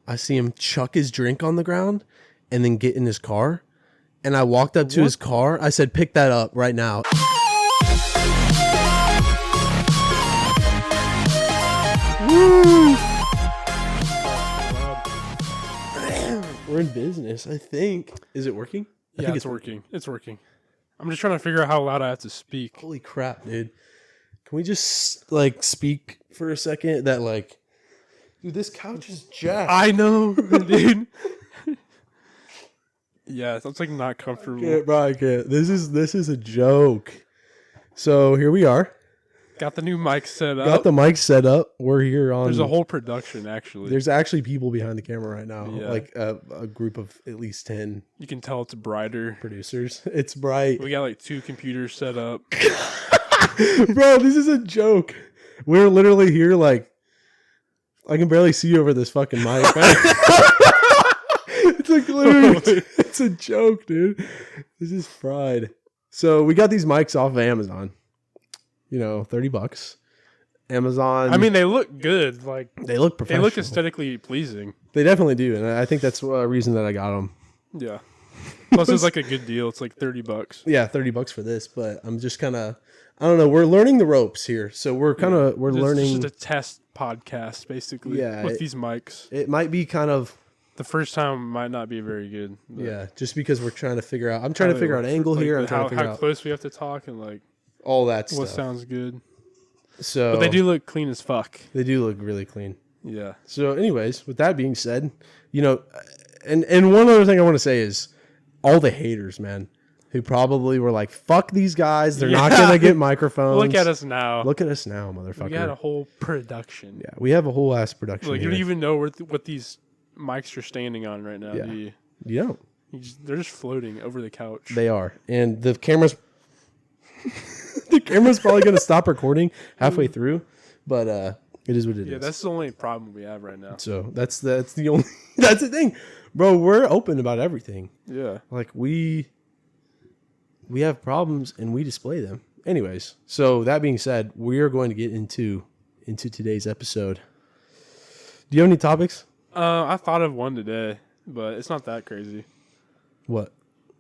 I see him chuck his drink on the ground and then get in his car. And I walked up to his car. I said, pick that up right now. Woo! We're in business, I think. Is it working? I think it's working. It's working. I'm just trying to figure out how loud I have to speak. Holy crap, dude. Can we just, like, speak for a second that, like, dude, this couch is jacked. I know, dude. Yeah, it's like not comfortable. I can't. This is a joke. So here we are. Got the new mic set up. Got the mic set up. We're here on. There's a whole production, actually. There's actually people behind the camera right now. Yeah. Like a group of at least 10. You can tell it's brighter. Producers. It's bright. We got like 2 computers set up. Bro, this is a joke. We're literally here like, I can barely see over this fucking mic. It's like literally, it's a joke, dude. This is fried. So we got these mics off of Amazon. You know, $30. Amazon. I mean, they look good. Like they look professional. They look aesthetically pleasing. They definitely do, and I think that's a reason that I got them. Yeah. Plus, it's like a good deal. It's like $30. Yeah, $30 for this. But I'm just kind of, I don't know. We're learning the ropes here, so we're kind of learning. It's just a test podcast, basically. Yeah, with these mics. It might be kind of. The first time might not be very good. Yeah, just because we're trying to figure out. I'm trying to figure out angle like here. I'm trying to figure how out close we have to talk and like all that stuff. What sounds good. So, but they do look clean as fuck. They do look really clean. Yeah. So, anyways, with that being said, you know, and one other thing I want to say is all the haters, man, who probably were like, "Fuck these guys! They're not gonna get microphones." Look at us now. Look at us now, motherfucker. We got a whole production. Yeah, we have a whole ass production. Like, you don't even know what these mics you're standing on right now. Yeah. You don't. They're just floating over the couch. They are, and the camera's. The camera's probably going to stop recording halfway through, but it is what it is. Yeah, that's the only problem we have right now. So that's the only that's the thing, bro. We're open about everything. Yeah, like we have problems and we display them. Anyways, so that being said, we are going to get into today's episode. Do you have any topics? I thought of one today, but it's not that crazy. What?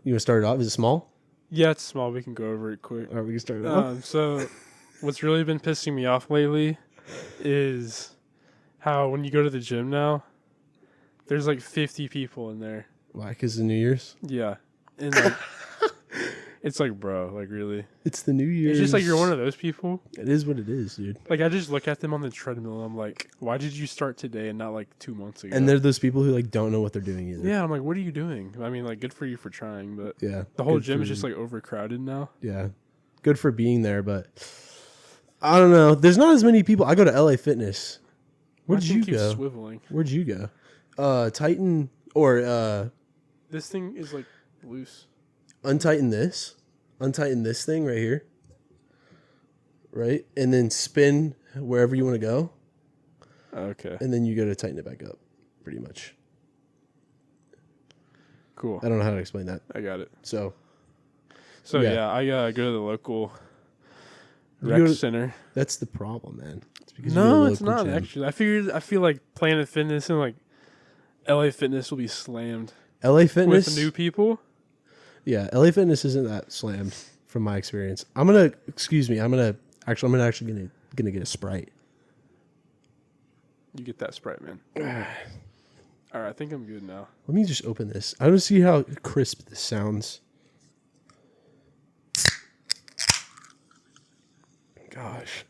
You want to start it off? Is it small? Yeah, it's small. We can go over it quick. All right, we can start it off. So, what's really been pissing me off lately is how when you go to the gym now, there's like 50 people in there. Why? Because of New Year's? Yeah. And like, it's like, bro, like really? It's the New Year's. It's just like you're one of those people. It is what it is, dude. Like I just look at them on the treadmill and I'm like, why did you start today and not like 2 months ago? And they're those people who like don't know what they're doing either. Yeah, I'm like, what are you doing? I mean, like, good for you for trying, but yeah, the whole gym is just like overcrowded now. Yeah, good for being there, but I don't know. There's not as many people. I go to LA Fitness. Where'd you go? Swiveling. Where'd you go? Tighten or this thing is like loose. Untighten this thing right here. Right? And then spin wherever you want to go. Okay. And then you go to tighten it back up, pretty much. Cool. I don't know how to explain that. I got it. So yeah, I go to the local rec center. That's the problem, man. It's because no, it's not gym. Actually. I feel like Planet Fitness and like LA Fitness will be slammed. LA Fitness with new people. Yeah, LA Fitness isn't that slammed from my experience. I'm gonna actually get a Sprite. You get that Sprite, man. All right, I think I'm good now. Let me just open this. I don't see how crisp this sounds. Gosh.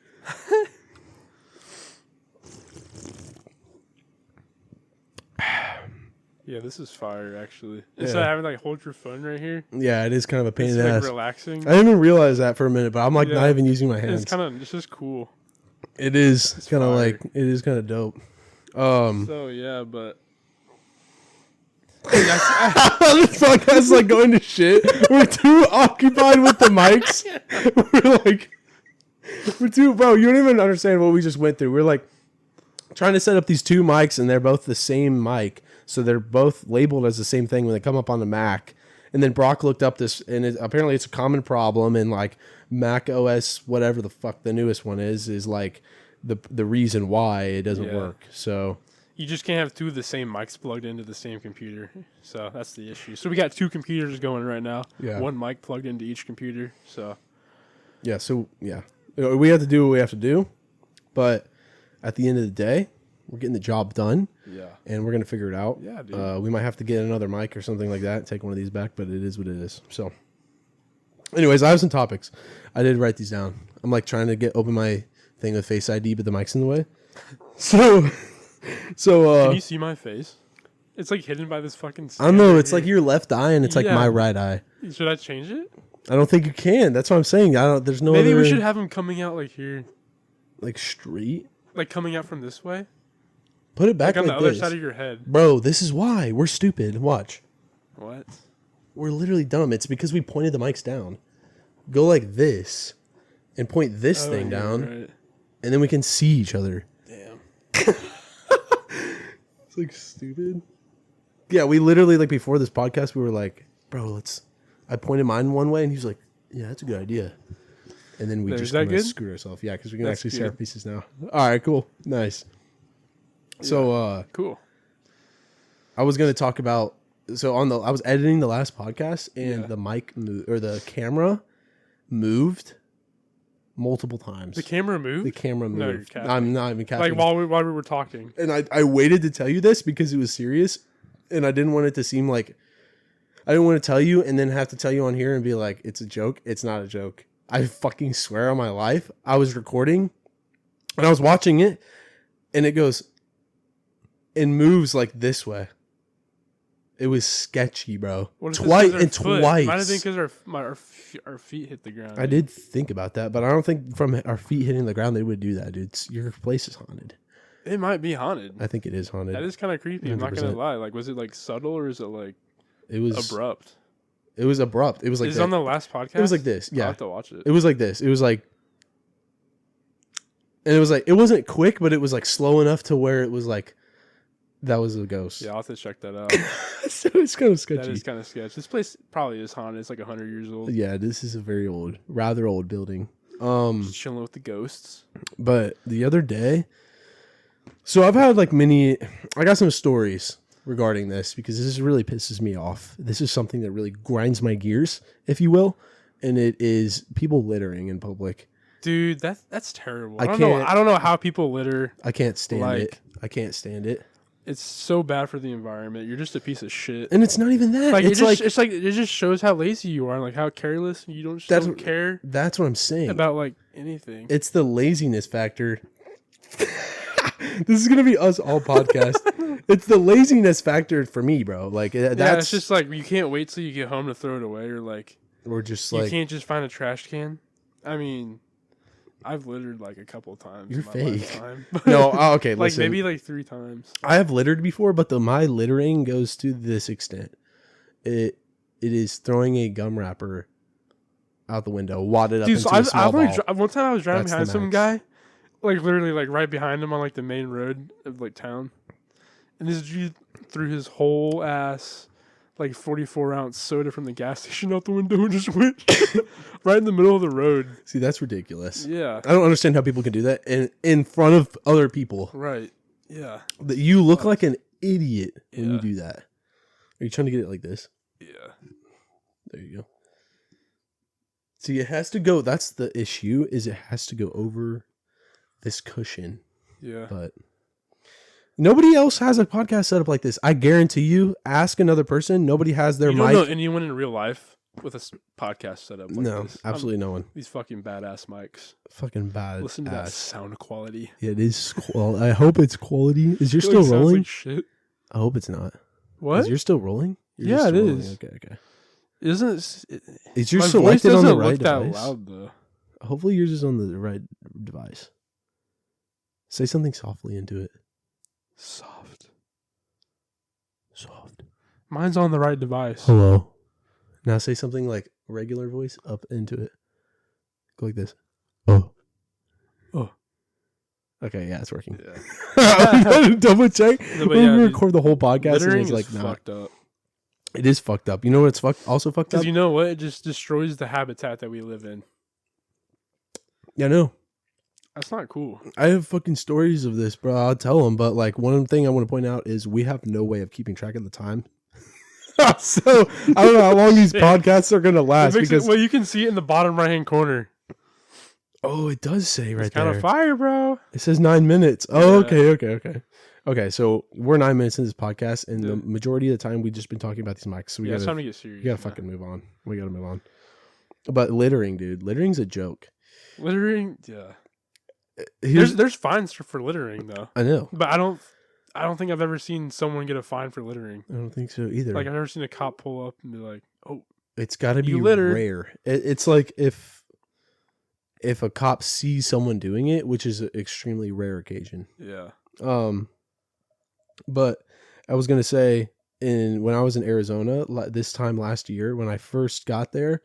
Yeah, this is fire, actually. Instead of having, like, hold your phone right here. Yeah, it is kind of a pain in the ass. It's, relaxing. I didn't even realize that for a minute, but I'm, like, not even using my hands. It's just cool. It is. It's kind of, like, it is kind of dope. So, yeah, but... This podcast's, like, going to shit. We're too occupied with the mics. We're too... Bro, you don't even understand what we just went through. We're, like, trying to set up these two mics, and they're both the same mic. So they're both labeled as the same thing when they come up on the Mac. And then Brock looked up this, and apparently it's a common problem in like Mac OS, whatever the fuck the newest one is like the reason why it doesn't work. So You just can't have two of the same mics plugged into the same computer. So that's the issue. So we got 2 computers going right now. Yeah. 1 mic plugged into each computer. So Yeah, we have to do what we have to do, but at the end of the day, we're getting the job done. yeah. And we're gonna figure it out. Yeah, dude. We might have to get another mic or something like that, take one of these back, but it is what it is. So, anyways, I have some topics. I did write these down. I'm like trying to open my thing with Face ID, but the mic's in the way. So, Can you see my face? It's like hidden by this fucking. I don't know. It's like your left eye, and it's like my right eye. Should I change it? I don't think you can. That's what I'm saying. I don't. There's no. Maybe other, we should have him coming out like here, like straight. like coming out from this way, Put it back like on like the other this. side of your head. Bro, this is why we're stupid. Watch. What? We're literally dumb. It's because we pointed the mics down. Go like this, and point this thing down, right. and then we can see each other. Damn. It's like stupid. Yeah, we literally like before this podcast, we were like, "Bro, I pointed mine one way, and he was like, "Yeah, that's a good idea." And then we Is just that good? screwed ourselves. Yeah, because we can That's actually see our good. pieces now. All right, cool, nice. So, Cool. I was gonna talk about. So I was editing the last podcast, and Yeah. the mic or the camera moved multiple times. The camera moved. The camera moved. No, you're capping. I'm not even capping. Like while we were talking. And I waited to tell you this because it was serious, and I didn't want it to seem like I didn't want to tell you and then have to tell you on here and be like, it's a joke. It's not a joke. I fucking swear on my life. I was recording and I was watching it, and it goes and moves like this way. It was sketchy, bro. Twice. Might have been because our feet hit the ground. I did think about that, but I don't think from our feet hitting the ground they would do that, dude. Your place is haunted. It might be haunted. I think it is haunted. That is kind of creepy. I'm not 100%. gonna lie. Like, was it like subtle or is it like It was abrupt? It was abrupt. It was like Is it on the last podcast? It was like this. I'll Yeah. have to watch it. It was like this. It was like, and it was like, it wasn't quick, but it was like slow enough to where it was like, that was a ghost. Yeah, I'll have to check that out. So it's kind of sketchy. That is kind of sketchy. This place probably is haunted. It's like 100 years old. Yeah, this is a very old, rather old building. Just chilling with the ghosts. But the other day, so I've had like I got some stories regarding this because this really pisses me off. This is something that really grinds my gears, if you will. And it is people littering in public. Dude, that's terrible. I I don't know how people litter. I can't stand it. Like- I can't stand it. It's so bad for the environment. You're just a piece of shit. And it's not even that. Like it's it just shows how lazy you are, and like how careless you don't care That's what I'm saying. about like anything. It's the laziness factor. This is gonna be us all podcast. It's the laziness factor for me, bro. Like that's Yeah, it's just like you can't wait till you get home to throw it away, or like we're just you like can't just find a trash can. I mean, I've littered like a couple of times. You're in my fake. lifetime. no. Okay, like listen. maybe like 3 times. I have littered before, but my littering goes to this extent. It is throwing a gum wrapper out the window, wadded up Dude, into so a small ball. one time I was driving That's behind the some max. guy, like literally like right behind him on like the main road of like town, and this dude threw his whole ass like 44-ounce soda from the gas station out the window and just went right in the middle of the road. See, that's ridiculous. Yeah. I don't understand how people can do that in front of other people. Right. Yeah. That you look like an idiot when you Yeah. do that. Are you trying to get it like this? Yeah. There you go. See, it has to go. That's the issue. Is it has to go over this cushion. Yeah. But nobody else has a podcast set up like this. I guarantee you. Ask another person. Nobody has their You mic. don't know anyone in real life with a podcast set up like no, this. absolutely no one. These fucking badass mics. Fucking bad. Listen to that ass. sound quality. Yeah, it is. I hope it's quality. Is yours It still sounds rolling? like shit. I hope it's not. What? Is yours still rolling? Yeah, just it rolling. is. Okay. Isn't it? Is yours My voice selected doesn't on the look right that device? loud though. Hopefully yours is on the right device. Say something softly into it. Soft. Soft. Mine's on the right device. Hello. Now say something like regular voice up into it. Go like this. Oh. Oh. Okay, yeah, it's working. Yeah. I'm gonna double check. No, but When yeah, we dude, record the whole podcast and Littering it's like is not. fucked up. It is fucked up. You know what's also fucked up? Because you know what? It just destroys the habitat that we live in. Yeah, no. That's not cool. I have fucking stories of this, bro. I'll tell them. But like one thing I want to point out is we have no way of keeping track of the time. So I don't know how long these podcasts are gonna last. Because well, you can see it in the bottom right hand corner. Oh, it does say right it's there. Kind of fire, bro. It says 9 minutes. Oh, yeah. Okay. So we're 9 minutes into this podcast, and the majority of the time we've just been talking about these mics. So it's time to get serious. We gotta fucking move on. We gotta move on. But littering, dude. Littering's a joke. Littering, yeah. There's fines for littering though. I know, but I don't think I've ever seen someone get a fine for littering. I don't think so either. Like I've never seen a cop pull up and be like, "Oh, it's got to be rare." It's like if a cop sees someone doing it, which is an extremely rare occasion. Yeah. But I was gonna say, when I was in Arizona this time last year, when I first got there,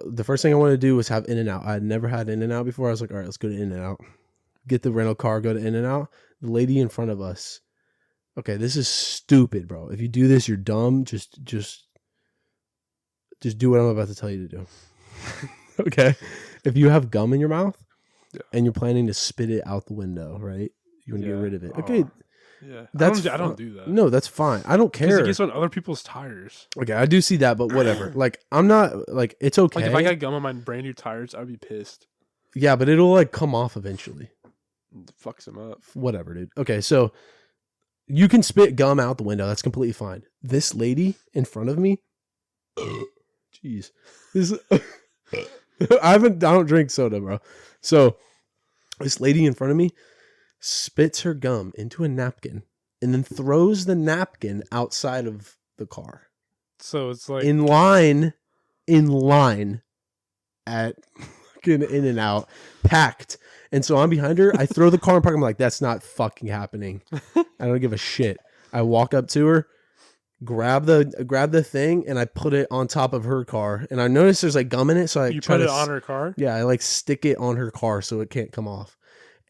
the first thing I wanted to do was have In-N-Out. I had never had In-N-Out before. I was like, all right, let's go to In-N-Out. Get the rental car, go to In-N-Out. The lady in front of us. Okay, this is stupid, bro. If you do this, you're dumb. Just do what I'm about to tell you to do. Okay? If you have gum in your mouth and you're planning to spit it out the window, right? You want to get rid of it. Okay. Yeah. I don't do that. No, that's fine. I don't care. Because it gets on other people's tires. Okay, I do see that, but whatever. Like, I'm not, like, it's okay. Like, if I got gum on my brand new tires, I'd be pissed. Yeah, but it'll, like, come off eventually. It fucks them up. Whatever, dude. Okay, so you can spit gum out the window. That's completely fine. This lady in front of me, jeez. I don't drink soda, bro. So this lady in front of me spits her gum into a napkin and then throws the napkin outside of the car. So it's like in line at fucking In-N-Out, packed. And so I'm behind her. I throw the car in park. I'm like, that's not fucking happening. I don't give a shit. I walk up to her, grab the thing, and I put it on top of her car. And I noticed there's like gum in it, so I put it on her car. Yeah, I like stick it on her car so it can't come off.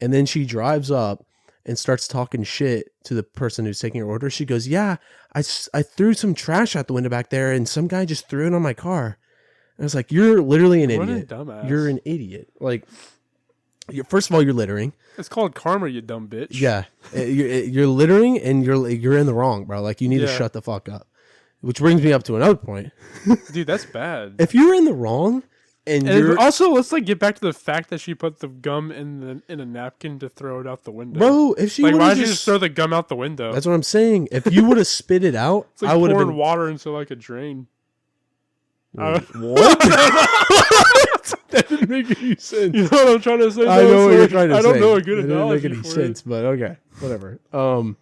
And then she drives up and starts talking shit to the person who's taking her order. She goes, yeah, I threw some trash out the window back there and some guy just threw it on my car. And I was like, you're literally an idiot. What a dumbass. You're an idiot. Like, first of all, you're littering. It's called karma, you dumb bitch. Yeah. You're littering and you're in the wrong, bro. Like, you need to shut the fuck up. Which brings me up to another point. Dude, that's bad. If you're in the wrong... And you're, also, let's like get back to the fact that she put the gum in a napkin to throw it out the window. Bro, if she like, why did you just throw the gum out the window? That's what I'm saying. If you would have spit it out, it's like I would have pouring water into like a drain. What? That didn't make any sense. You know what I'm trying to say? I know what you're trying to say. I don't know a good analogy. It didn't make any sense, but okay, whatever. No,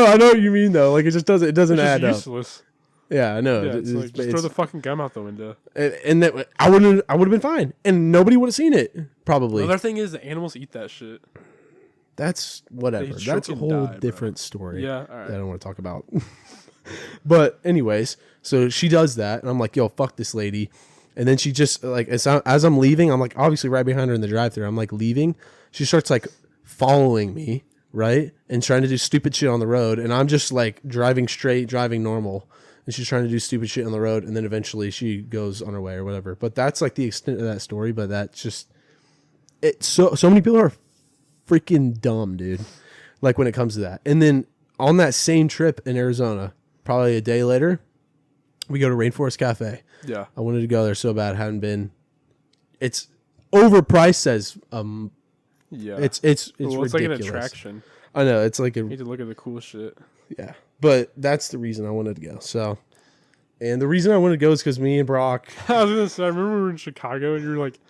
I know what you mean though. Like it doesn't add up. Useless. Yeah, I know. Yeah, just throw the fucking gum out the window. And that I would have been fine, and nobody would have seen it. Probably. Another thing is the animals eat that shit. That's whatever. That's a whole different story. Yeah, all right. That I don't want to talk about. But anyways, so she does that, and I'm like, yo, fuck this lady. And then she just like as I'm leaving, I'm like obviously right behind her in the drive-thru. I'm like leaving. She starts like following me, right, and trying to do stupid shit on the road, and I'm just like driving straight, driving normal. And she's trying to do stupid shit on the road, and then eventually she goes on her way or whatever. But that's like the extent of that story. But that's just it. So many people are freaking dumb, dude. Like when it comes to that. And then on that same trip in Arizona, probably a day later, we go to Rainforest Cafe. Yeah, I wanted to go there so bad, hadn't been. It's overpriced as yeah. It's ridiculous. Like an attraction. I know it's like you need to look at the cool shit. Yeah. But that's the reason I wanted to go. So, and the reason I wanted to go is because me and Brock. I was gonna say, I remember we were in Chicago and you were like,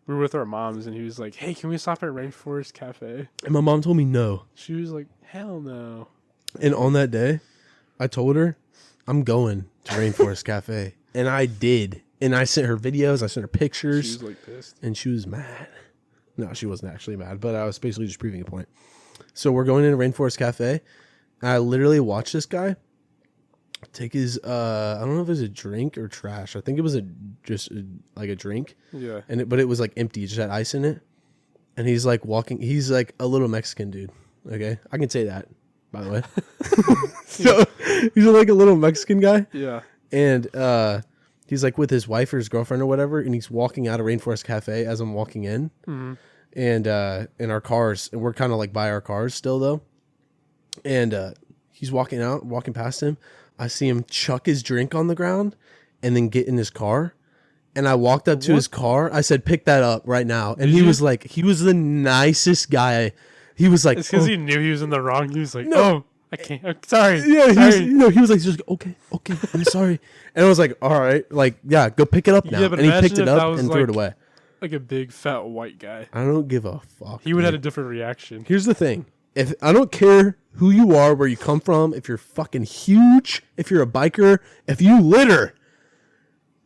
we were with our moms and he was like, "Hey, can we stop at Rainforest Cafe?" And my mom told me no. She was like, "Hell no." And on that day, I told her, "I'm going to Rainforest Cafe," and I did. And I sent her videos. I sent her pictures. She was like pissed, and she was mad. No, she wasn't actually mad, but I was basically just proving a point. So we're going into Rainforest Cafe. I literally watched this guy take his I don't know if it was a drink or trash. I think it was just like a drink. Yeah. But it was like empty. It just had ice in it. And he's like walking. He's like a little Mexican dude. Okay, I can say that, by the way. So he's like a little Mexican guy. Yeah. And He's like with his wife or his girlfriend or whatever, and he's walking out of Rainforest Cafe as I'm walking in, and in our cars, and we're kind of like by our cars still though, and he's walking past him. I see him chuck his drink on the ground, and then get in his car. And I walked up to his car. I said, "Pick that up right now." And he was the nicest guy. He was like, it's because he knew he was in the wrong. He was like, "No, I can't. I'm sorry." Yeah, sorry. he was like, just okay, I'm sorry. And I was like, all right, like, yeah, go pick it up now. Yeah, but and he picked it up and threw like, it away. Like a big fat white guy. I don't give a fuck. He would have had a different reaction. Here's the thing: if I don't care who you are, where you come from, if you're fucking huge, if you're a biker, if you litter.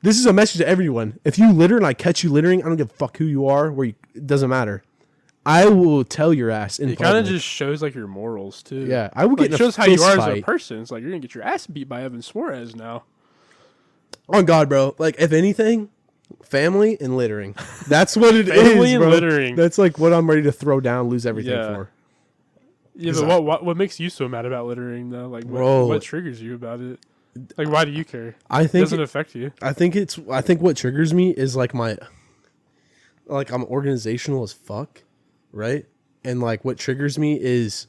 This is a message to everyone. If you litter and I catch you littering, I don't give a fuck who you are. It doesn't matter. I will tell your ass in public. It kind of just shows like your morals too. Yeah, I will get. It shows how you are as a person. It's like you're gonna get your ass beat by Evan Suarez now. On God, bro. Like if anything, family and littering. That's what it is. Family and bro. littering. That's like what I'm ready to throw down, lose everything for. Yeah, but what makes you so mad about littering though? Like what triggers you about it? Like, why do you care? I think it doesn't affect you. I think what triggers me is like I'm organizational as fuck, right? And like what triggers me is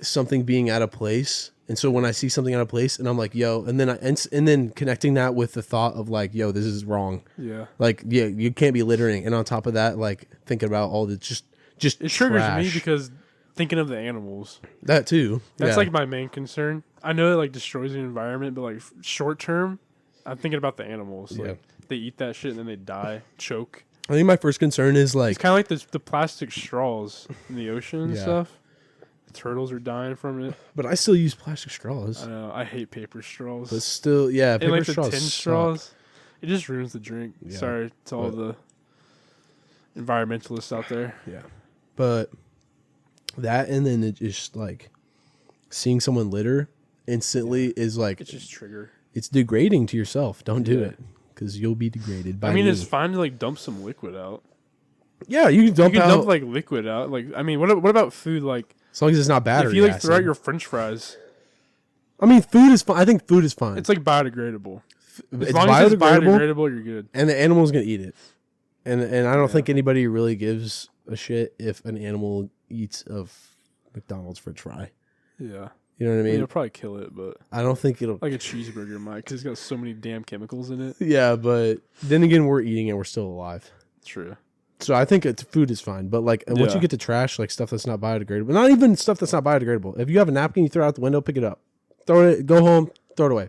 something being out of place. And so when I see something out of place, and I'm like, yo, and then connecting that with the thought of like, yo, this is wrong. Yeah. Like, yeah, you can't be littering. And on top of that, like thinking about all the just it triggers me because thinking of the animals. That too. That's like my main concern. I know it like destroys the environment, but like short term, I'm thinking about the animals. Like they eat that shit and then they die, choke. I think my first concern is like it's kind of like the plastic straws in the ocean and stuff. The turtles are dying from it. But I still use plastic straws. I know. I hate paper straws. But still, yeah, paper and like straws. The tin straws. It just ruins the drink. Yeah. Sorry to all the environmentalists out there. Yeah, but that and then it just like seeing someone litter instantly is like it's just trigger. It's degrading to yourself. Don't do it because you'll be degraded by me. It's fine to like dump some liquid out. Yeah, you can dump like liquid out. Like what about food? Like as long as it's not battery. If you like throw out your French fries. I mean, food is fine. I think food is fine. It's like biodegradable. As long as it's biodegradable, you're good. And the animal's gonna eat it. And I don't think anybody really gives a shit if an animal eats of McDonald's French fry. Yeah. You know what I mean? It'll probably kill it, but I don't think it'll like a cheeseburger might because it's got so many damn chemicals in it. Yeah, but then again, we're eating and we're still alive. True. So I think food is fine, but like once you get to trash, like stuff that's not biodegradable, not even stuff that's not biodegradable. If you have a napkin, you throw it out the window, pick it up, throw it, go home, throw it away.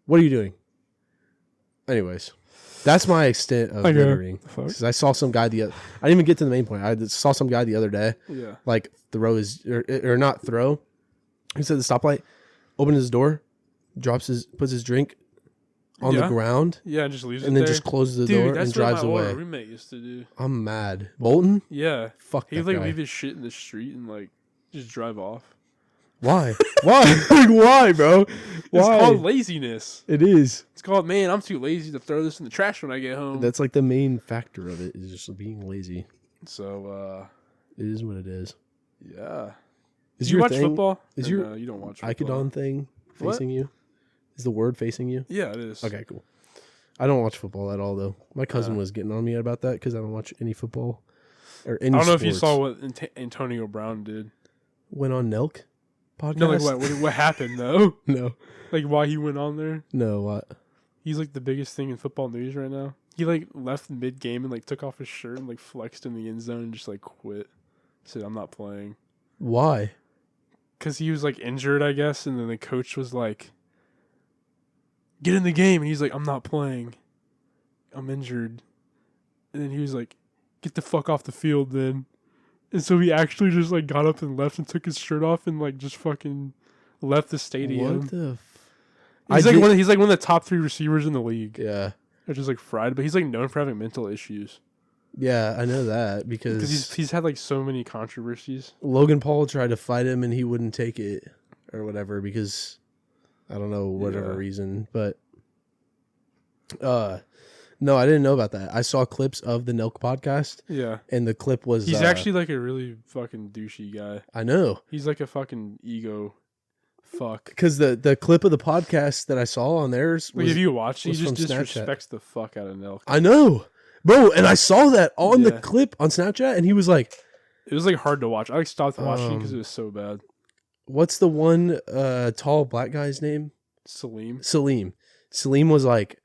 What are you doing? Anyways, that's my extent of littering. Because I saw some guy I didn't even get to the main point. I saw some guy the other day. Yeah. Like or not throw. He's at the stoplight, opens his door, puts his drink on the ground. Yeah, and just leaves it and then there. just closes the door and drives away. That's what my roommate used to do. I'm mad. Bolton? Yeah. Fuck that He'd like guy. leave his shit in the street and like just drive off. Why? Why? Like, why, bro? Why? It's called laziness. It is. It's called, man, I'm too lazy to throw this in the trash when I get home. That's like the main factor of it is just being lazy. So, it is what it is. Yeah. Is Do you watch football? Is no, you don't watch football. Icodon thing facing you? Is the word facing you? Yeah, it is. Okay, cool. I don't watch football at all, though. My cousin was getting on me about that because I don't watch any football or any I don't know sports. if you saw what Antonio Brown did. Went on Nelk podcast? No, like what happened, though? No. Like why he went on there? No, what? He's like the biggest thing in football news right now. He like left mid-game and like took off his shirt and like flexed in the end zone and just like quit. Said, I'm not playing. Why? Because he was like injured, I guess, and then the coach was like, get in the game. And he's like, I'm not playing. I'm injured. And then he was like, get the fuck off the field then. And so he actually just like got up and left and took his shirt off and like just fucking left the stadium. What the He's like one of the top 3 receivers in the league. Yeah. Which is like fried, but he's like known for having mental issues. Yeah, I know that because he's had like so many controversies. Logan Paul tried to fight him and he wouldn't take it or whatever because I don't know whatever reason, but no, I didn't know about that. I saw clips of the Nelk podcast. Yeah, and the clip was he's actually like a really fucking douchey guy. I know he's like a fucking ego. Fuck. Because the clip of the podcast that I saw on theirs Like, was, if you watch it, he was just from Snapchat. disrespects the fuck out of Nelk. I know, bro, and I saw that on the Yeah. clip on Snapchat, and he was like, It was like hard to watch. I like stopped watching because it was so bad. "What's the one tall black guy's name?" Salim. Salim was like,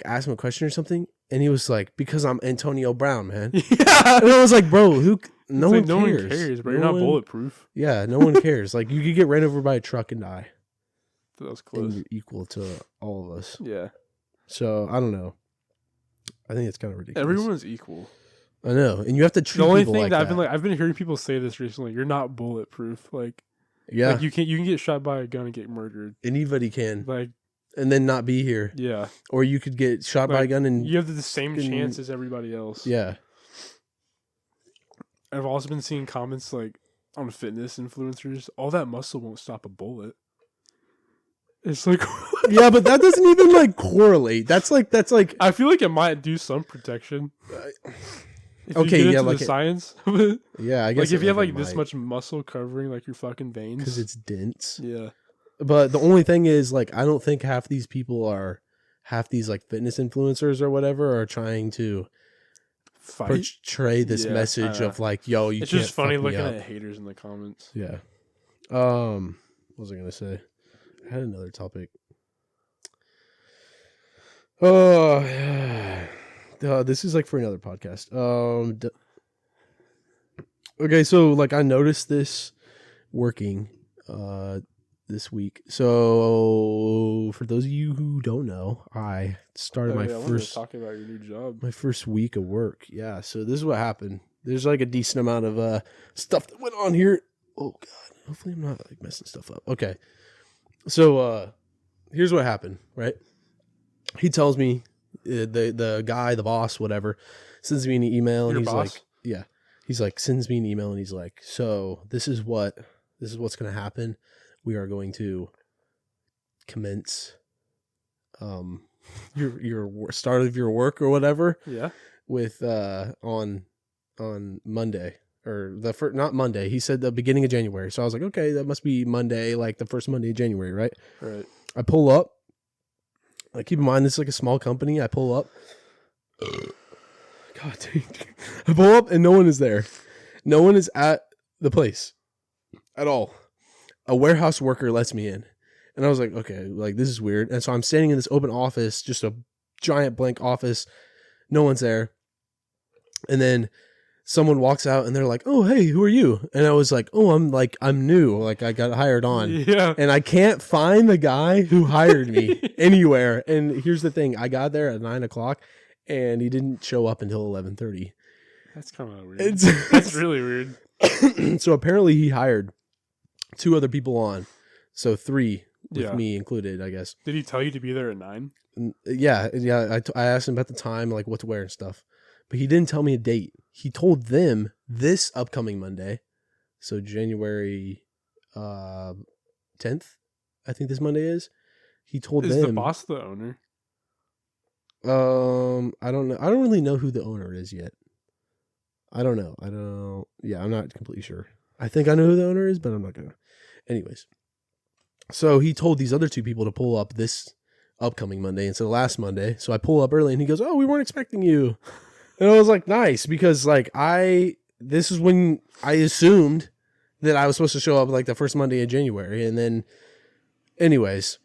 asked him a question or something, and he was like, "Because I'm Antonio Brown, man." Yeah. And I was like, "Bro, no one No cares. one cares, bro. No You're not one- bulletproof. Yeah, no one cares. Like, you could get ran over by a truck and die, That was and close. you're equal to all of us. Yeah. So I don't know. I think it's kind of ridiculous. Everyone's equal. I know, and you have to treat The only people thing like that that. I've been hearing people say this recently. You're not bulletproof. Like Yeah, you can get shot by a gun and get murdered. anybody can, Like, and then not be here, yeah. or you could get shot by a Like, gun and You have the same fucking- chance as everybody else. yeah. I've also been seeing comments like on fitness influencers. All that muscle won't stop a bullet. It's like, Yeah, but that doesn't even like correlate. That's like I feel like it might do some protection. If okay, you get yeah, into like the science of it. yeah, I guess Like if you have like it this might, much muscle covering like your fucking veins. because it's dense. Yeah. But the only thing is, like, I don't think half these like fitness influencers or whatever are trying to Fight. portray this Yeah, message I know. of like, yo, you It's can't just funny fuck me looking up. at haters in the comments. Yeah. What was I gonna say? I had another topic. Oh, this is like for another podcast. Okay, so like I noticed this working this week. So for those of you who don't know, I started I wanted to first talk about your new job. my first week of work. Yeah, so this is what happened. There's like a decent amount of stuff that went on here. Oh god, hopefully I'm not like messing stuff up. Okay. So here's what happened, right? He tells me the guy, the boss, whatever, sends me an email and Your he's boss? like, yeah. He's like sends me an email and he's like, "So, this is what's going to happen. We are going to commence your start of your work or whatever Yeah. with on Monday or not Monday. He said the beginning of January. So I was like, okay, that must be Monday, like the first Monday of January, right? Right. I pull up. Like, keep in mind, this is like a small company. I pull up. God dang. I pull up and no one is there. No one is at the place at all. A warehouse worker lets me in. And I was like, okay, like this is weird. And so I'm standing in this open office, just a giant blank office. No one's there. And then someone walks out and they're like, "Oh, hey, who are you?" And I was like, "Oh, I'm new. Like I got hired on." Yeah. And I can't find the guy who hired me anywhere. And here's the thing: I got there at 9:00, and he didn't show up until 11:30. That's kind of weird. That's really weird. So apparently, he hired 2 other people on, so 3 with Yeah. me included, I guess. Did he tell you to be there at 9? Yeah. I asked him about the time, like what to wear and stuff, but he didn't tell me a date. He told them this upcoming Monday, so January 10th, I think this Monday is. He told Is them. the boss the owner? I don't know. I don't really know who the owner is yet. I don't know. Yeah, I'm not completely sure. I think I know who the owner is, but I'm not gonna. Anyways, so he told these other 2 people to pull up this upcoming Monday instead of last Monday. So I pull up early, and he goes, "Oh, we weren't expecting you." And I was like, "Nice," because like this is when I assumed that I was supposed to show up like the first Monday of January, and then, anyways,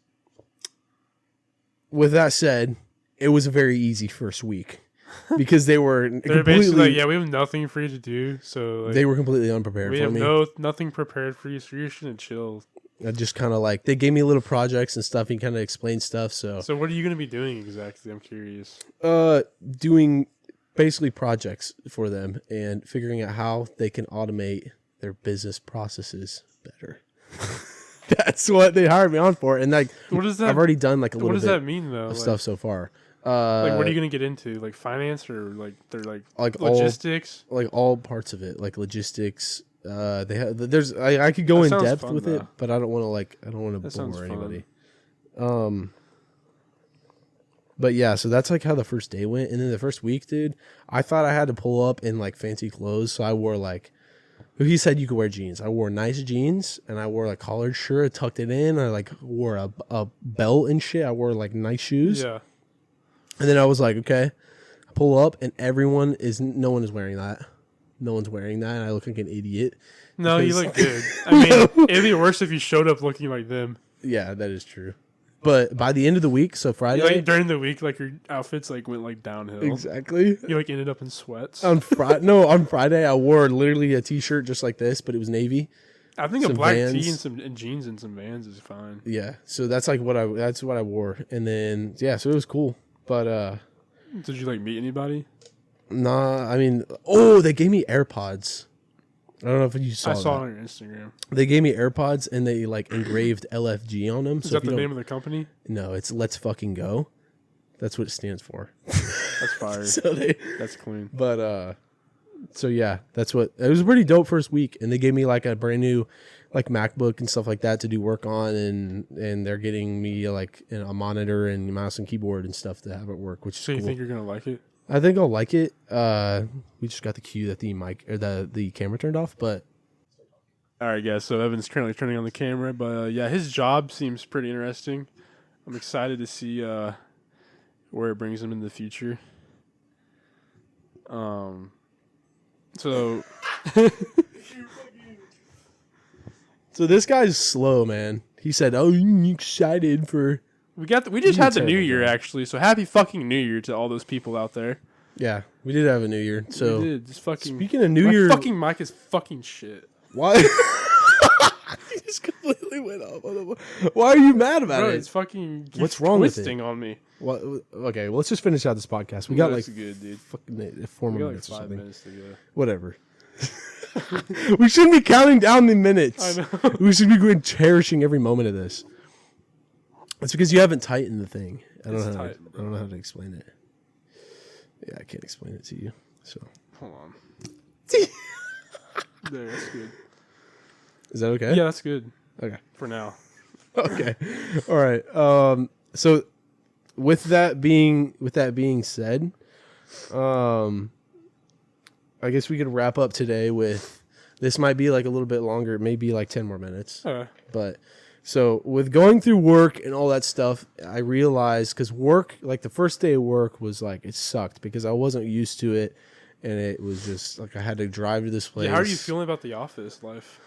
with that said, it was a very easy first week because they were They're basically like, yeah, we have nothing for you to do, so like, they were completely unprepared we for have me. nothing prepared for you, so you're just gonna chill. I just kind of like they gave me little projects and stuff and kind of explained stuff. So So what are you gonna be doing exactly? I'm curious. doing basically projects for them and figuring out how they can automate their business processes better. That's what they hired me on for, and like What does that? I've already done like a what little does bit that mean though? of Like, stuff so far. like, what are you gonna get into? Like finance or like they're like all logistics? all parts of it, like logistics. They have I could go That in sounds depth fun, with it, though. but I don't want to That sounds bore fun. anybody. But yeah, so that's like how the first day went, and then the first week, dude, I thought I had to pull up in like fancy clothes, so I wore like He said you could wear jeans. I wore nice jeans, and I wore like collared shirt, I tucked it in. I like wore a belt and shit. I wore like nice shoes. Yeah. And then I was like, okay, I pull up, and no one is wearing that. No one's wearing that, and I look like an idiot. No, you look good. I mean, it'd be worse if you showed up looking like them. Yeah, that is true. But by the end of the week, so Friday, like during the week, like your outfits like went like downhill. Exactly. You like ended up in sweats. On Friday I wore literally a t-shirt just like this, but it was navy. I think a some black Vans. tee and jeans and some Vans is fine. Yeah, so that's like what I wore, and then yeah, so it was cool. But did you like meet anybody? nah, I mean, oh, they gave me AirPods. I don't know if you saw. I saw that. it on your Instagram. They gave me AirPods, and they like engraved LFG on them. Is that the name of the company? No, it's Let's Fucking Go. That's what it stands for. That's fire. That's clean. But so yeah, it was a pretty dope first week, and they gave me like a brand new like MacBook and stuff like that to do work on, and they're getting me like a monitor and mouse and keyboard and stuff to have at work, which is So you cool. think you're gonna like it? I think I'll like it. We just got the cue that the mic or the camera turned off, but All right, guys. So Evan's currently turning on the camera, but yeah, his job seems pretty interesting. I'm excited to see where it brings him in the future. So so this guy's slow, man. He said, "Oh, you excited for?" we just had the New Year actually. So happy fucking New Year to all those people out there. Yeah, we did have a New Year. So We did. Just fucking. speaking of New my Year, fucking mic is fucking shit. why? He just completely went off. Why are you mad about Bro, it? it's fucking. What's wrong with it? twisting on me. Well, okay, well, let's just finish out this podcast. We got That's like good, dude. fucking 4 We got like minutes or 5 something. minutes to go. Whatever. We shouldn't be counting down the minutes. I know. We should be going cherishing every moment of this. It's because you haven't tightened the thing. I don't know how to explain it. Yeah, I can't explain it to you. So Hold on. There, that's good. is that okay? Yeah, that's good Okay. for now. Okay. All right. So with that being said, I guess we could wrap up today with this might be like a little bit longer, maybe like 10 more minutes. But so with going through work and all that stuff, I realized because work, like the first day of work was like, it sucked because I wasn't used to it. And it was just like I had to drive to this place. Yeah, how are you feeling about the office life?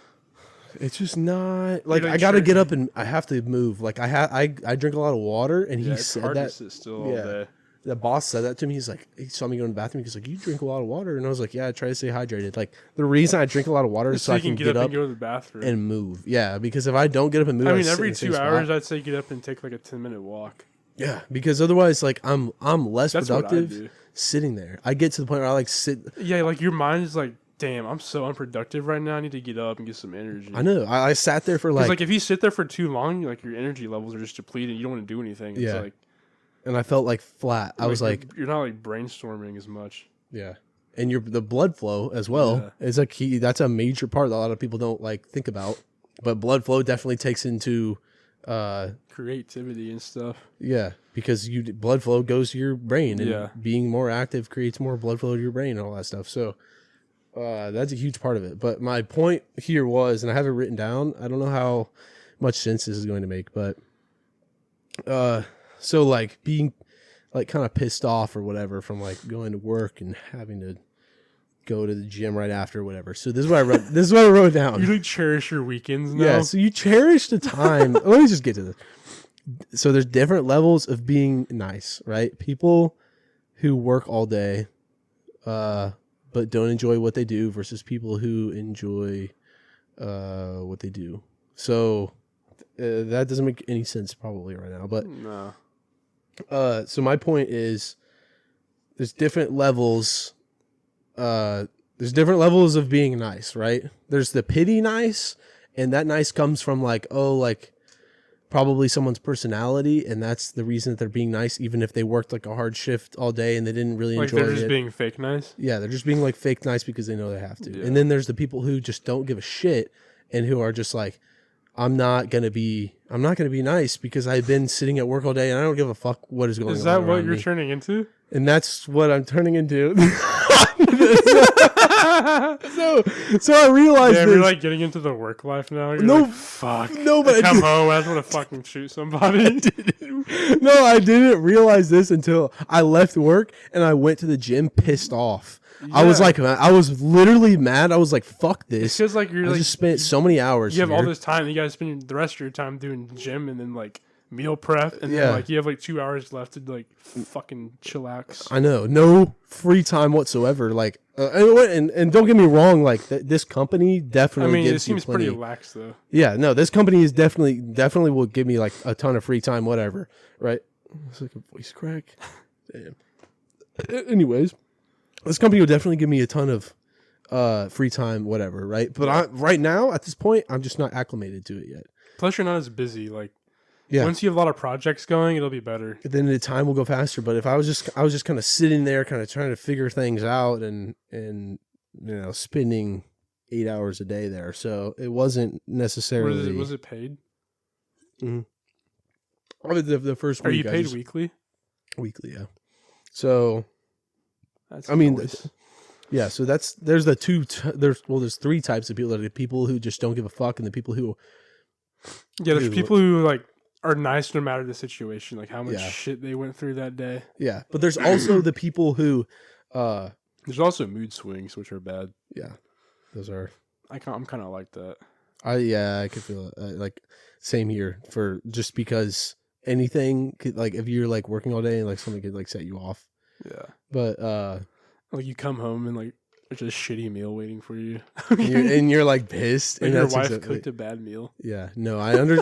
It's just not like You're, like, I got to sure- get up and I have to move. Like I drink a lot of water, and Yeah, he it's said hard to that. sit still all Yeah. day. The boss said that to me. He's like, he saw me go in the bathroom. He's like, you drink a lot of water, and I was like, yeah, I try to stay hydrated. Like the reason I drink a lot of water is so I can get up and go to the bathroom. and move. Yeah, because if I don't get up and move, I mean, sit every in the same 2 hours, spot. I'd say get up and take like a 10-minute walk. Yeah, because otherwise, like I'm less That's what I productive do. sitting there. I get to the point where I like sit. Yeah, like your mind is like, damn, I'm so unproductive right now. I need to get up and get some energy. I know. I sat there for Because like, if you sit there for too long, like your energy levels are just depleted. You don't want to do anything. It's Yeah. like, and I felt like flat. I was like, you're not like brainstorming as much. yeah. And the blood flow as well is a key. That's a major part that a lot of people don't like think about. But blood flow definitely takes into, Creativity and stuff. yeah, because blood flow goes to your brain, and Yeah. being more active creates more blood flow to your brain and all that stuff. So that's a huge part of it. But my point here was, and I have it written down. I don't know how much sense this is going to make, but so like being like kind of pissed off or whatever from like going to work and having to go to the gym right after or whatever. So this is what I wrote. This is what I wrote down. You like cherish your weekends now. Yeah. So you cherish the time. Let me just get to this. So there's different levels of being nice, right? People who work all day, but don't enjoy what they do versus people who enjoy what they do. So that doesn't make any sense probably right now, but No. so my point is there's different levels of being nice, right? There's the pity nice, and that nice comes from like, oh, like probably someone's personality, and that's the reason that they're being nice, even if they worked like a hard shift all day and they didn't really Like enjoy they're just it. being fake nice. Yeah, they're just being like fake nice because they know they have to. Yeah. And then there's the people who just don't give a shit and who are just like, I'm not gonna be nice because I've been sitting at work all day and I don't give a fuck what is going on. Is that what around you're me. turning into? And that's what I'm turning into. So I realized Yeah, this. you're like getting into the work life now. You're No, like, fuck. no, but I come home, I just want to fucking shoot somebody. No, I didn't realize this until I left work and I went to the gym pissed off. I was like, I was literally mad. I was like, fuck this. Because like you're I like just spent so many hours. you have all here. this time. You gotta spend the rest of your time doing gym and then like meal prep, and then like you have like 2 hours left to like fucking chillax. I know, no free time whatsoever. Like, and don't get me wrong, like this company definitely. I mean, gives it seems you plenty. pretty lax though. Yeah, no, this company is definitely will give me like a ton of free time, whatever. Right? It's like a voice crack. Damn. Anyways, this company will definitely give me a ton of free time, whatever. Right? But right now at this point, I'm just not acclimated to it yet. Plus, you're not as busy. Like, Yeah. once you have a lot of projects going, it'll be better. Then the time will go faster. But if I was just kind of sitting there, kind of trying to figure things out, and spending 8 hours a day there, so it wasn't necessarily. Was it paid? Mm-hmm. The first week. Are you paid weekly? Weekly, yeah. So, That's yeah. So there's the there's three types of people. There are the people who just don't give a fuck, and the people who. Yeah, there's people who like are nice no matter the situation, like how much shit they went through that day. Yeah, but there's also the people who. There's also mood swings, which are bad. Yeah, those are. I'm kind of like that. I could feel it. Like same here for just because anything could, like if you're like working all day and like something could like set you off. Yeah, but like you come home and like there's a shitty meal waiting for you, and you're like pissed, like and your wife cooked a bad meal. Yeah, no,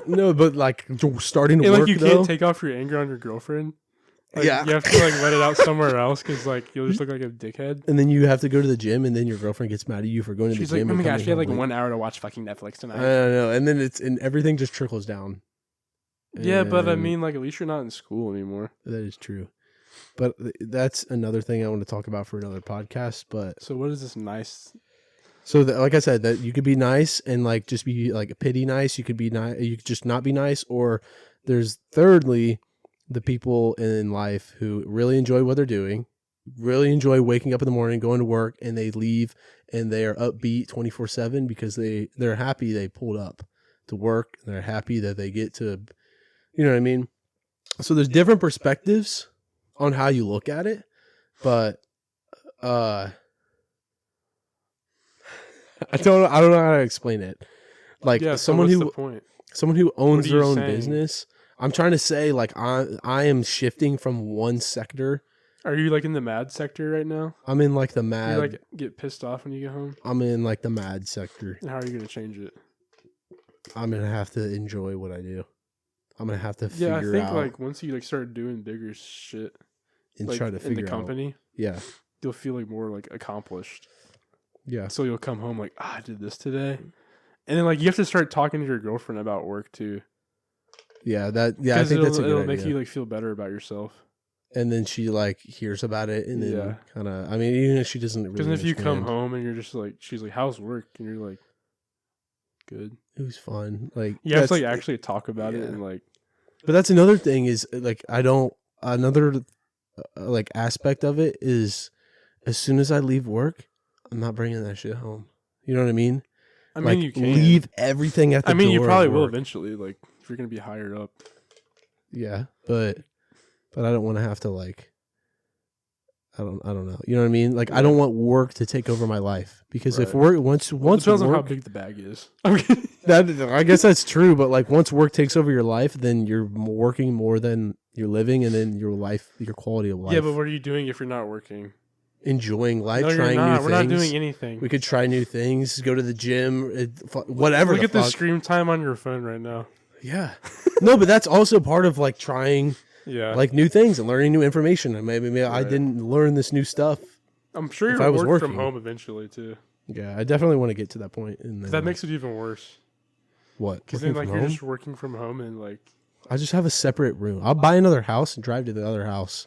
no, but like starting to and work, like you can't take off your anger on your girlfriend. Like, yeah, you have to like let it out somewhere else because like you'll just look like a dickhead. And then you have to go to the gym, and then your girlfriend gets mad at you for going to the gym. She's like, "Oh my gosh, we had like 1 hour to watch fucking Netflix tonight." I don't know, and then everything just trickles down. Yeah, but I mean, like at least you're not in school anymore. That is true, but that's another thing I want to talk about for another podcast. But so, what is this nice? So, like I said, that you could be nice and like just be like pity nice. You could be nice. You could just not be nice. Or there's thirdly. The people in life who really enjoy what they're doing, really enjoy waking up in the morning, going to work, and they leave and they are upbeat 24/7 because they're happy they pulled up to work and they're happy that they get to, you know what I mean? So there's different perspectives on how you look at it, but I don't know how to explain it. Like someone who owns their own business. I'm trying to say, like, I am shifting from one sector. Are you like in the mad sector right now? I'm in like the mad. You like get pissed off when you get home? I'm in like the mad sector. And how are you going to change it? I'm going to have to enjoy what I do. I'm going to have to figure out. Yeah, I think like once you like start doing bigger shit and like, try to figure in the company, out. Yeah, you'll feel like more like accomplished. Yeah. So you'll come home like, I did this today. And then like you have to start talking to your girlfriend about work too. Yeah, I think that's a good idea. It'll make you like feel better about yourself. And then she like hears about it, and then kind of. I mean, even if she doesn't really. Because if you come home and you're just like, she's like, "How's work?" and you're like, "Good." It was fun. Like you have to like actually talk about it and like. But that's another thing is like another like aspect of it is as soon as I leave work, I'm not bringing that shit home. You know what I mean? I mean, you can leave everything at the door. I mean, you probably will eventually. Like if you're gonna be higher up. Yeah, but I don't want to have to like. I don't know. You know what I mean? Like I don't want work to take over my life because if work once depends on how big the bag is. I guess that's true, but like once work takes over your life, then you're working more than you're living, and then your quality of life. Yeah, but what are you doing if you're not working? Enjoying life, no, trying new things. We're not doing anything. We could try new things, go to the gym, whatever. Look at the screen time on your phone right now. Yeah. No, but that's also part of like trying like new things and learning new information. And maybe I didn't learn this new stuff. I'm sure you'll work from home eventually too. Yeah, I definitely want to get to that point. And then, that makes it even worse. What? Because then like you're just working from home and like. I just have a separate room. I'll buy another house and drive to the other house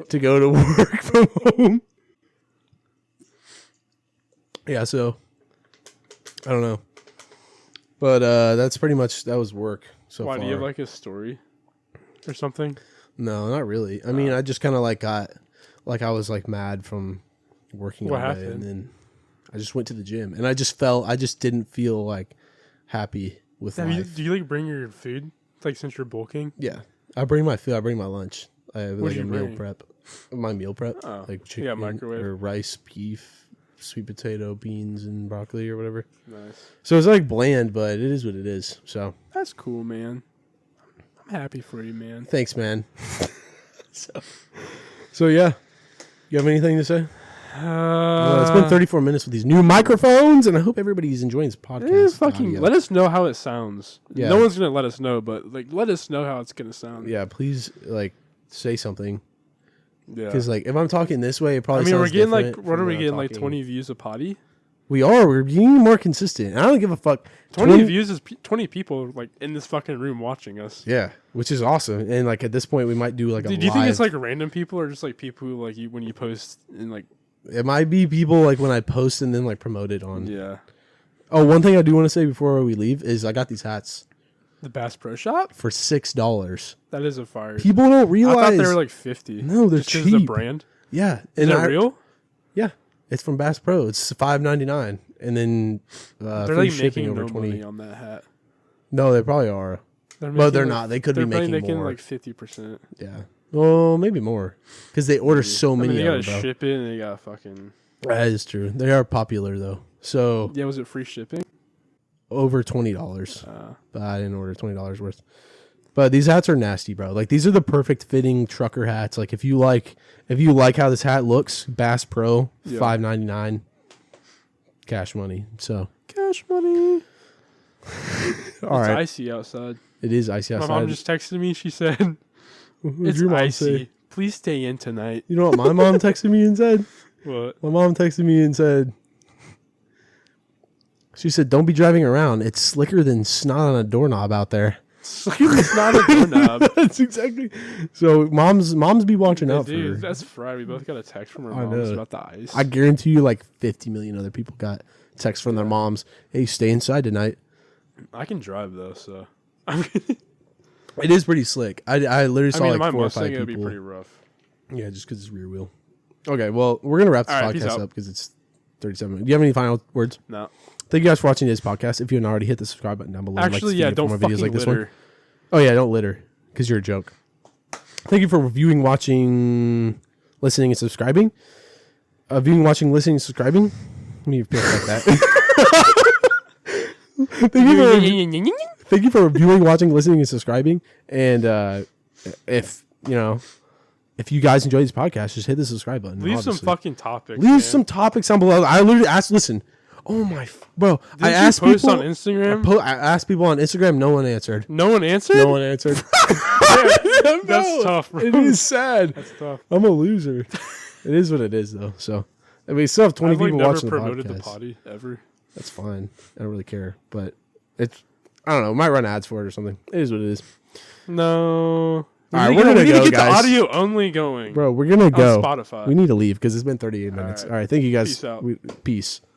to go to work from home. Yeah, so I don't know. But that's pretty much that was work so far. Why do you have like a story or something? No, not really. I mean, I just kind of like got like I was like mad from working What all day, happened? and then I just went to the gym, and I just didn't feel like happy with life. Do you like bring your food? Like since you're bulking? Yeah, I bring my food. I bring my lunch. I have What like do a you meal bring? prep. My meal prep, Oh, like you chicken got microwave? or rice, beef, sweet potato, beans, and broccoli or whatever. Nice. So it's like bland, but it is what it is. So That's cool, man. I'm happy for you, man. thanks, man. so yeah, you have anything to say? It's been 34 minutes with these new microphones, and I hope everybody's enjoying this podcast. Fucking let us know how it sounds. Yeah. No one's gonna let us know, but like let us know how it's gonna sound. Yeah, please like say something. Yeah. Because like if I'm talking this way, it probably. I mean, we're sounds getting like different what from are we when I'm getting like talking. 20 views a potty? We're being more consistent. I don't give a fuck. 20 views is 20 people like in this fucking room watching us. Yeah, which is awesome. And like at this point, we might do like a Do you think it's like random people or just like people who like you when you post and like it might be people like when I post and then like promote it on. yeah. Oh, one thing I do want to say before we leave is I got these hats The Bass Pro Shop? for $6. That is a fire. People don't realize. I thought they were like 50. No, they're Just 'cause the cheap. brand. Yeah, Is that real? Yeah, it's from Bass Pro. It's $5.99, and then They're free like shipping making over no 20. money on that hat. No, they probably are. But they're not. They could be they're probably making more. like 50%. Yeah. Well, maybe more because they order so many. they of gotta them, bro. ship it and they gotta fucking. That is true. They are popular though. So Yeah, was it free shipping? over $20, but I didn't order $20 worth. But these hats are nasty, bro. Like these are the perfect fitting trucker hats. Like if you like how this hat looks, Bass Pro, Yeah. $5.99, cash money. So Cash money. all It's right, icy outside. it is icy My outside. mom just texted me. She said, What'd "It's your mom icy. say? Please stay in tonight." You know what my mom texted me and said? What? My mom texted me and said, she said, "Don't be driving around. It's slicker than snot on a doorknob out there." It's not a doorknob. That's exactly. So moms be watching out Dude, for. that's fried. We both got a text from our I moms know. about the ice. I guarantee you, like 50 million other people got texts from their moms. Hey, stay inside tonight. I can drive though, so. It is pretty slick. I literally saw my like 4 or 5 Mustang people. would be pretty rough. Yeah, just because it's rear wheel. Okay, well, we're gonna wrap this All right, peace podcast out. up because it's 37 minutes. Do you have any final words? No. Thank you guys for watching this podcast. If you haven't already, hit the subscribe button down below. and like Actually, this yeah, video for don't more fucking videos like this one. litter. Oh yeah, don't litter because you're a joke. Thank you for reviewing, watching, listening, and subscribing. Viewing, watching, listening, and subscribing. Let me repeat it like that. Thank you for reviewing, watching, listening, and subscribing. And if you guys enjoy this podcast, just hit the subscribe button. Leave some obviously. fucking topics. Leave man. some topics down below. I literally asked. Listen, oh my, bro! Didn't I you asked post people on Instagram. I asked people on Instagram. No one answered. No one answered. No one answered. That's tough, bro. It is sad. That's tough. I'm a loser. It is what it is, though. So, I mean, we still have 20 I've like people never watching the promoted the podcast. potty ever. That's fine. I don't really care, but it's. I don't know. We might run ads for it or something. It is what it is. No. All right, we're we gonna need go, to get guys. the audio only going. Bro, we're gonna go. On Spotify. We need to leave because it's been 38 minutes. right. All right. Thank you guys. Peace out. Peace.